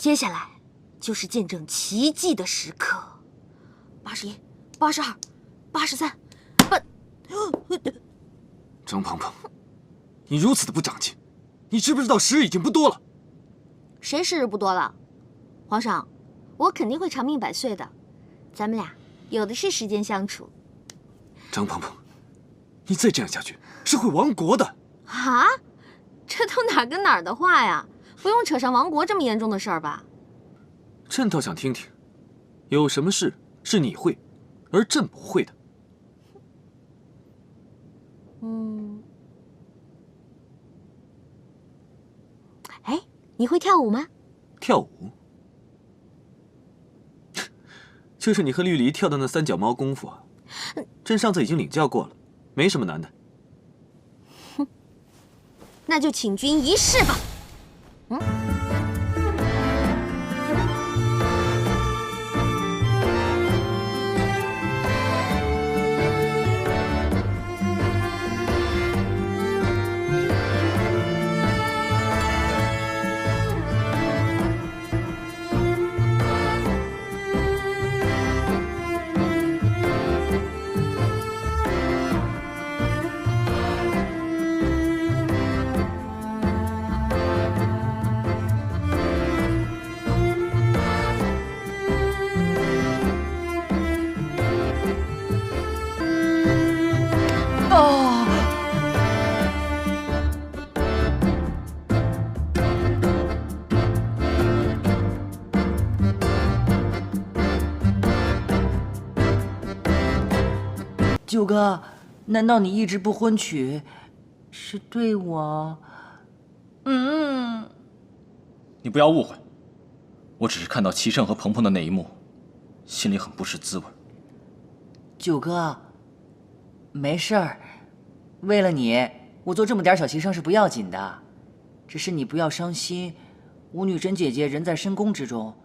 接下来就是见证奇迹的时刻。81、82、83、张鹏鹏，你如此的不长进，你知不知道时日已经不多了？谁时日不多了？皇上，我肯定会长命百岁的。咱们俩有的是时间相处。张鹏鹏，你再这样下去是会亡国的。啊？这都哪儿跟哪儿的话呀？不用扯上亡国这么严重的事儿吧？朕倒想听听，有什么事是你会，而朕不会的？哎，你会跳舞吗？跳舞？就是你和绿篱跳的那三脚猫功夫啊！朕上次已经领教过了，没什么难的。哼，那就请君一试吧。九哥，难道你一直不婚娶，是对我？你不要误会，我只是看到齐胜和鹏鹏的那一幕，心里很不是滋味。九哥，没事儿，为了你，我做这么点小牺牲是不要紧的，只是你不要伤心。吴女贞姐姐人在深宫之中，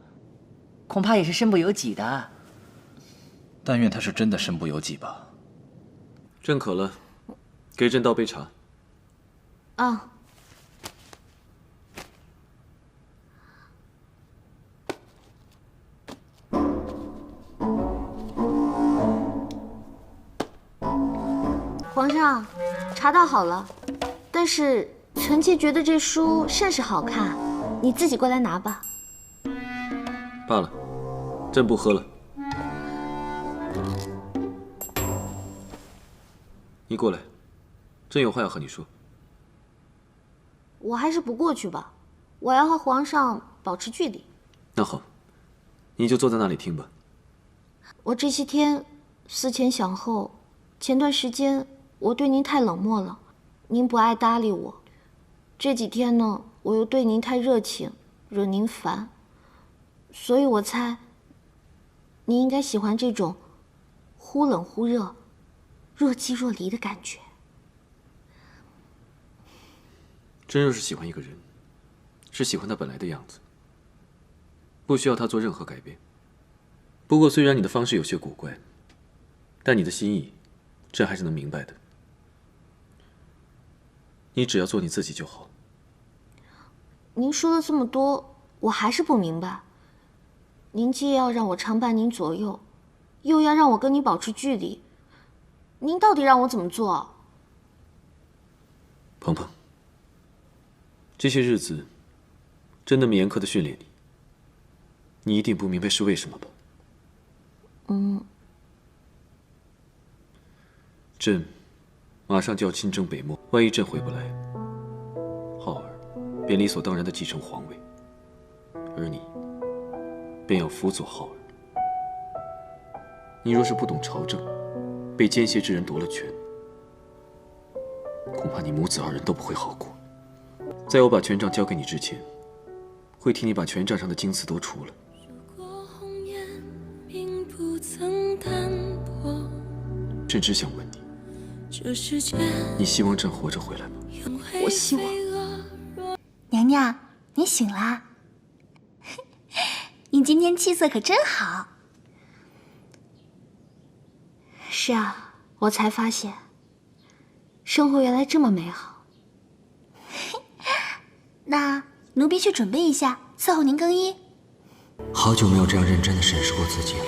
恐怕也是身不由己的。但愿她是真的身不由己吧。朕渴了，给朕倒杯茶。啊。皇上，茶倒好了，但是臣妾觉得这书甚是好看，你自己过来拿吧。罢了，朕不喝了。你过来，朕有话要和你说。我还是不过去吧，我要和皇上保持距离。那好，你就坐在那里听吧。我这些天思前想后，前段时间我对您太冷漠了，您不爱搭理我。这几天呢，我又对您太热情，惹您烦，所以我猜您应该喜欢这种忽冷忽热、若即若离的感觉。朕若是喜欢一个人，是喜欢他本来的样子，不需要他做任何改变。不过虽然你的方式有些古怪，但你的心意，朕还是能明白的。你只要做你自己就好。您说了这么多，我还是不明白。您既要让我常伴您左右，又要让我跟你保持距离，您到底让我怎么做？鹏鹏，这些日子，朕那么严苛的训练你，你一定不明白是为什么吧？朕马上就要亲征北漠，万一朕回不来，浩儿便理所当然地继承皇位，而你便要辅佐浩儿。你若是不懂朝政，被奸邪之人夺了权，恐怕你母子二人都不会好过。在我把权杖交给你之前，会替你把权杖上的金丝都除了。朕只想问你，你希望朕活着回来吗？我希望。娘娘，你醒啦！你今天气色可真好。是啊，我才发现，生活原来这么美好。那奴婢去准备一下，伺候您更衣。好久没有这样认真的审视过自己了。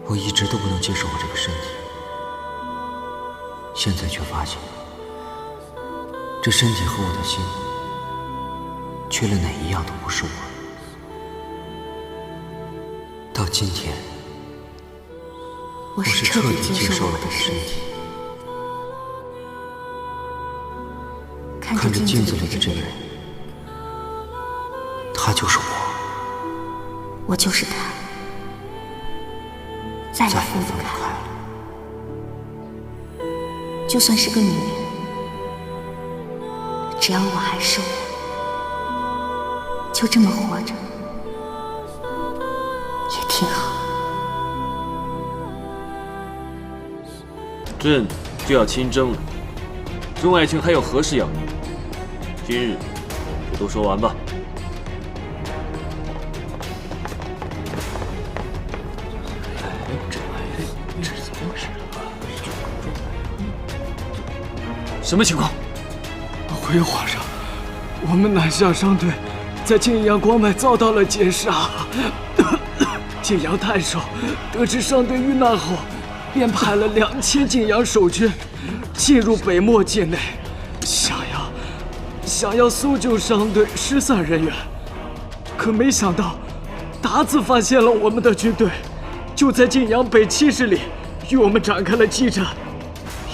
我一直都不能接受我这个身体，现在却发现，这身体和我的心，缺了哪一样都不是我。到今天，我是彻底接受了受我的身我的身体。看看着镜子着镜子里里的这个人，他就是我，我就是他，再也再也分不开。分不开了。就算是个女人，只要我还是我，就这么活着也挺好。朕就要亲征了，钟爱卿还有何事要议？今日就都说完吧。什么情况？回皇上，我们南下商队在晋阳关外遭到了劫杀。晋阳太守得知商队遇难后，便派了2000晋阳守军进入北漠境内，想要搜救商队失散人员。可没想到，鞑子发现了我们的军队，就在晋阳北70里与我们展开了激战。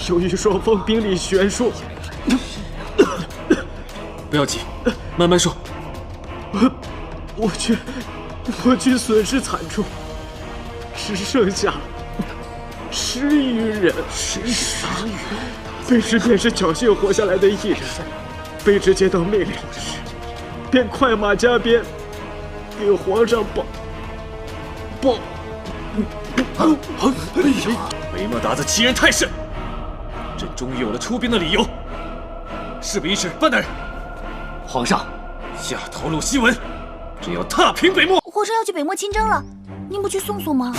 由于双方兵力悬殊，不要急，慢慢说。我军损失惨重，只剩下10余人。卑职便是侥幸活下来的一人。卑职接到命令时，便快马加鞭给皇上报。北漠鞑子欺人太甚，朕终于有了出兵的理由。事不宜迟，班大人，皇上，下头颅檄文，朕要踏平北漠。皇上要去北漠亲征了，您不去送送吗？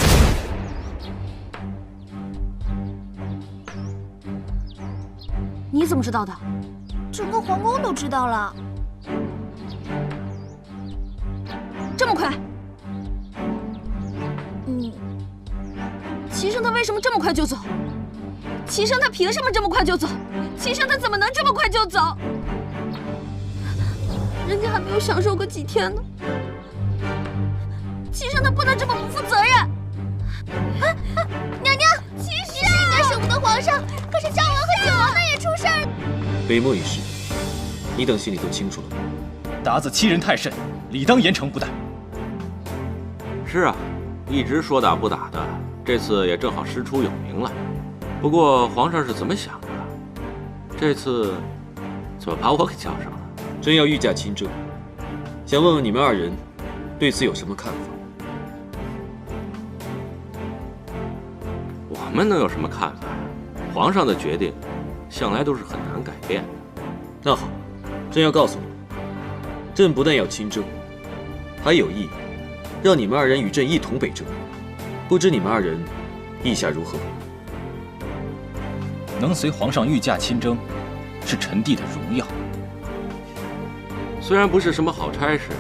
你怎么知道的？整个皇宫都知道了。这么快？齐胜他为什么这么快就走？齐胜他凭什么这么快就走？齐胜他怎么能这么快就走？人家还没有享受个几天呢。齐胜他不能这么不负责任。娘娘，其实应该舍不得皇上，可是赵王和九王那也出事儿。北漠一事，你等心里都清楚了吧？鞑子欺人太甚，理当严惩不贷。是啊，一直说打不打的，这次也正好师出有名了。不过皇上是怎么想的？这次怎么把我给叫上了？朕要御驾亲征，想问问你们2人对此有什么看法？我们能有什么看法？皇上的决定向来都是很难改变的。那好，朕要告诉你们，朕不但要亲征，还有意让你们2人与朕一同北征。不知你们2人意下如何？能随皇上御驾亲征，是臣弟的荣耀。虽然不是什么好差事，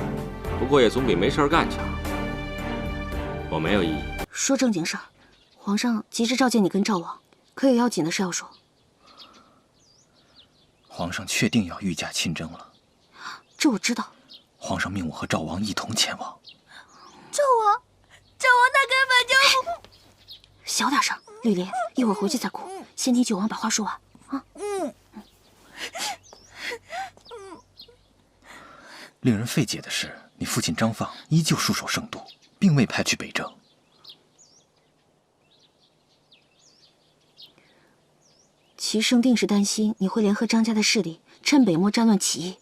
不过也总比没事干强。我没有异议。说正经事儿，皇上急着召见你跟赵王，可有要紧的事要说。皇上确定要御驾亲征了。这我知道。皇上命我和赵王一同前往。赵王他根本就……小点声，绿莲，一会儿回去再哭。先听九王把话说完啊。令人费解的是，你父亲张放依旧戍守圣都，并未派去北征。齐胜定是担心你会联合张家的势力，趁北漠战乱起义，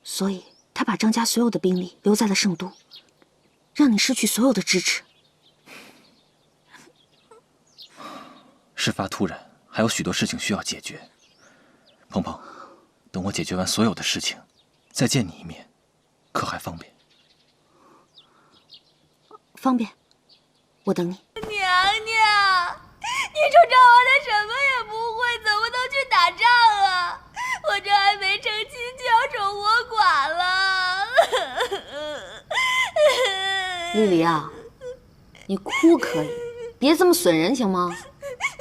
所以他把张家所有的兵力留在了圣都，让你失去所有的支持。事发突然，还有许多事情需要解决。鹏鹏，等我解决完所有的事情，再见你一面，可还方便？方便，我等你。娘娘，你说赵王他什么也不会，怎么能去打仗啊？我这还没成亲就要守活寡了。绿篱啊，你哭可以，别这么损人行吗？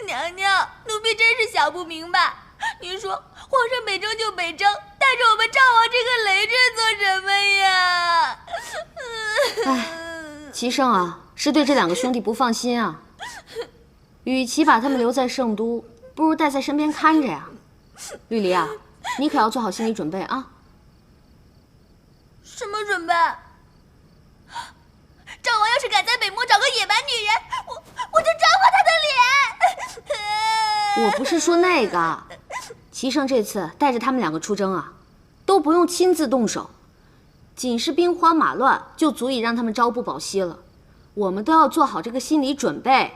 娘娘，奴婢真是想不明白，您说皇上北征就北征，带着我们赵王这个累赘做什么呀？哎，齐胜啊，是对这两个兄弟不放心啊。与其把他们留在圣都，不如带在身边看着呀。绿篱啊，你可要做好心理准备啊。什么准备？赵王要是敢在北漠找个野蛮女人，我就抓破他的脸。我不是说那个，齐胜这次带着他们两个出征啊，都不用亲自动手，仅是兵荒马乱就足以让他们朝不保夕了。我们都要做好这个心理准备。